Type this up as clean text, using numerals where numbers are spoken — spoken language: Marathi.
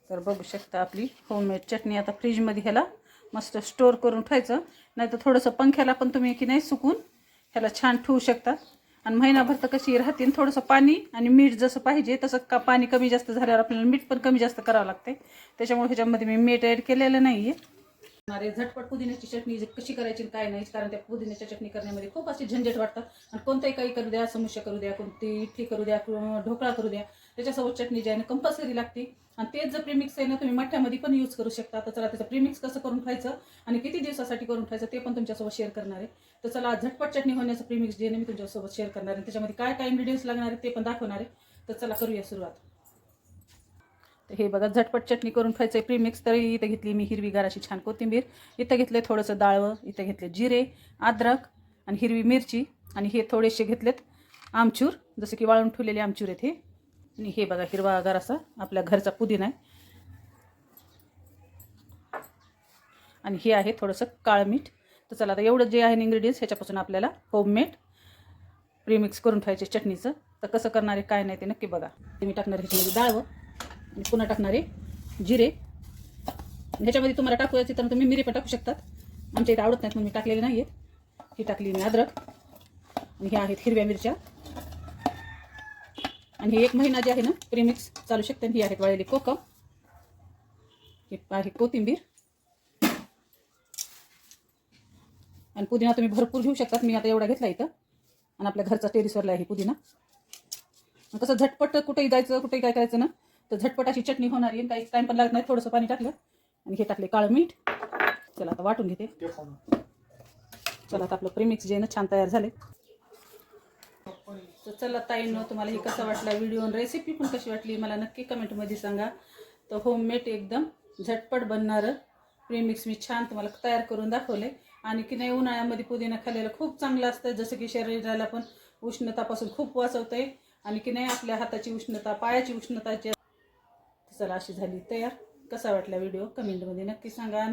तर बघू शकता आपली होममेड चटणी आता फ्रीजमध्ये ह्याला मस्त स्टोअर करून ठेवायचं. नाही तर थोडंसं पंख्याला पण तुम्ही की नाही सुकून ह्याला छान ठेवू शकता. आणि महिनाभर तर कशी राहतील. थोडंसं पाणी आणि मीठ जसं पाहिजे तसं पाणी कमी जास्त झाल्यावर आपल्याला मीठ पण कमी जास्त करावं लागते. त्याच्यामुळे ह्याच्यामध्ये मी मीठ ॲड केलेलं नाही आहे. अरे झटपट पुदिन्याची चटणी कशी करायची काय नाही, कारण त्या पुदिन्याच्या चटणी करण्यामध्ये खूप अशी झंझट वाटतात. आणि कोणत्याही काही करू द्या, समोसा करू द्या, कोणती इडली करू द्या, ढोकळा करू द्या, त्याच्यासोबत चटणी जी आहे ना कंपल्सरी लागते. आणि तेच जर प्रीमिक्स आहे ना तुम्ही मठ्ठ्यामध्ये पण यूज करू शकता. तर चला त्याचं प्रीमिक्स कसं करून खायचं आणि किती दिवसासाठी करून खायचं ते पण तुमच्यासोबत शेअर करणार आहे. तर चला झटपट चटणी होण्याचं प्रीमिक्स जे मी तुमच्यासोबत शेअर करणार आहे, त्याच्यामध्ये काय काय इन्ग्रेडियंट्स लागणार आहे ते पण दाखवणार आहे. तर चला करूया सुरुवात. तर हे बघा झटपट चटणी करून खायचं आहे प्रीमिक्स. तर इथं घेतली मी हिरवीगार अशी छान कोथिंबीर, इथं घेतले थोडंसं डाळवं, इथं घेतले जिरे, अद्रक आणि हिरवी मिरची, आणि हे थोडेसे घेतलेत आमचूर, जसं की वाळून ठेवलेले आमचूर आहेत हे. आणि हे बघा हिरवागार असा आपल्या घरचा पुदिना आहे. आणि हे आहे थोडंसं काळं मीठ. तर चला आता एवढं जे आहे इन्ग्रेडियंट्स ह्याच्यापासून आपल्याला होममेड प्रीमिक्स करून ठेवायचे चटणीचं. तर कसं करणार आहे काय नाही ते नक्की बघा. मी टाकणार ह्याच्यामध्ये डाळवं आणि पुन्हा टाकणारे जिरे. ह्याच्यामध्ये तुम्हाला टाकूयाची तर तुम्ही मिरी पण टाकू शकतात. आमच्या इथे आवडत नाहीत म्हणून मी टाकलेले नाही आहेत. ही टाकली मी अद्रक, आणि हे आहेत हिरव्या मिरच्या, आणि हे 1 महिना जे आहे ना प्रीमिक्स चालू शकते. ही आहेत वाळलेली कोकम, हे आहे कोथिंबीर, आणि पुदिना तुम्ही भरपूर घेऊ शकतात. मी आता एवढा घेतला इथं, आणि आपल्या घरचा टेरिसवरला आहे पुदिना. कसं झटपट कुठेही जायचं कुठेही काय करायचं ना तर झटपट अशी चटणी होणार आहे. काही टाईम पण लागत नाही. थोडंसं पाणी टाकलं आणि हे टाकले काळं मीठ. चला आता वाटून घेते. चला आता आपलं प्रीमिक्स जे ना छान तयार झाले. तर चला ताईंनो, तुम्हाला हे कसा वाटला व्हिडिओ आणि रेसिपी पण कशी वाटली मला नक्की कमेंटमध्ये सांगा. तर होममेड एकदम झटपट बनणारं प्रीमिक्स मी छान तुम्हाला तयार करून दाखवले. आणि की नाही उन्हाळ्यामध्ये पुदिना खाल्लेलं खूप चांगलं असतं, जसं की शरीराला पण उष्णतापासून खूप वाचवतंय. आणि की नाही आपल्या हाताची उष्णता, पायाची उष्णता. चला अशी झाली तयार. कसा वाटला व्हिडिओ कमेंटमध्ये नक्की सांगा.